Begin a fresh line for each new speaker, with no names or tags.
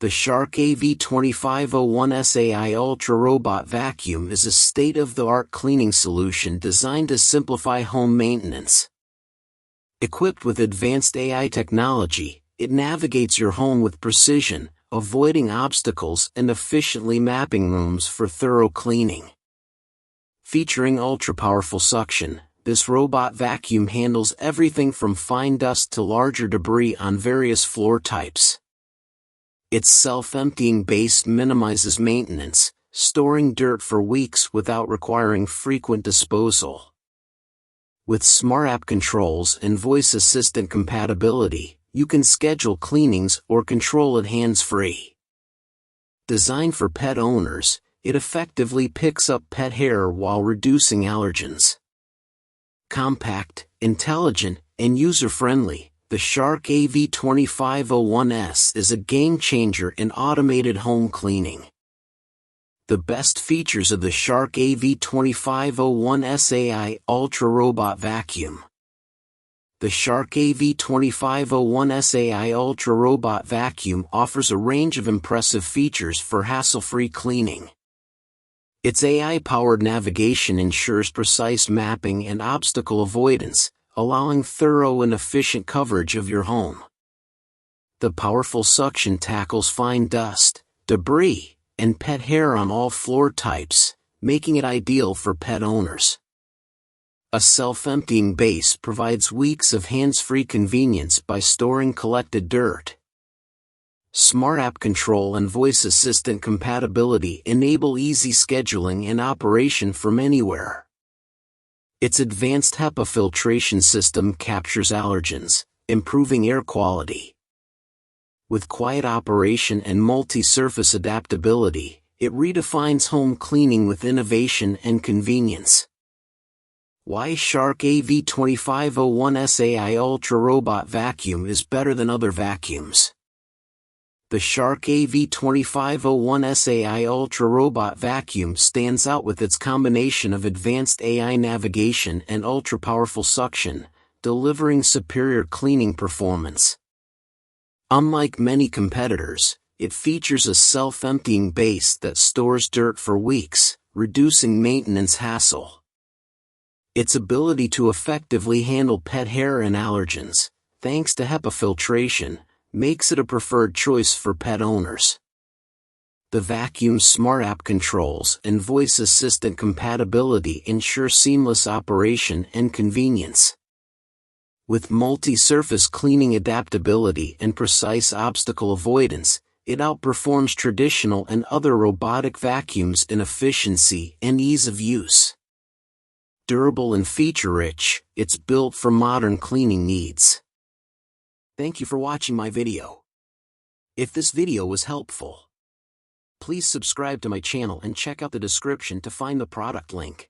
The Shark AV2501S AI Ultra robot vacuum is a state-of-the-art cleaning solution designed to simplify home maintenance. Equipped with advanced AI technology, it navigates your home with precision, avoiding obstacles and efficiently mapping rooms for thorough cleaning. Featuring ultra-powerful suction, this robot vacuum handles everything from fine dust to larger debris on various floor types. Its self-emptying base minimizes maintenance, storing dirt for weeks without requiring frequent disposal. With smart app controls and voice assistant compatibility, you can schedule cleanings or control it hands-free. Designed for pet owners, it effectively picks up pet hair while reducing allergens. Compact, intelligent, and user-friendly, the Shark AV2501S is a game-changer in automated home cleaning. The best features of the Shark AV2501S AI Ultra robot vacuum. The Shark AV2501S AI Ultra robot vacuum offers a range of impressive features for hassle-free cleaning. Its AI-powered navigation ensures precise mapping and obstacle avoidance, allowing thorough and efficient coverage of your home. The powerful suction tackles fine dust, debris, and pet hair on all floor types, making it ideal for pet owners. A self-emptying base provides weeks of hands-free convenience by storing collected dirt. Smart app control and voice assistant compatibility enable easy scheduling and operation from anywhere. Its advanced HEPA filtration system captures allergens, improving air quality. With quiet operation and multi-surface adaptability, it redefines home cleaning with innovation and convenience. Why Shark AV2501S AI Ultra robot vacuum is better than other vacuums. The Shark AV2501S AI Ultra robot vacuum stands out with its combination of advanced AI navigation and ultra-powerful suction, delivering superior cleaning performance. Unlike many competitors, it features a self-emptying base that stores dirt for weeks, reducing maintenance hassle. Its ability to effectively handle pet hair and allergens, thanks to HEPA filtration, makes it a preferred choice for pet owners. The vacuum's smart app controls and voice assistant compatibility ensure seamless operation and convenience. With multi-surface cleaning adaptability and precise obstacle avoidance, it outperforms traditional and other robotic vacuums in efficiency and ease of use. Durable and feature-rich, it's built for modern cleaning needs. Thank you for watching my video. If this video was helpful, please subscribe to my channel and check out the description to find the product link.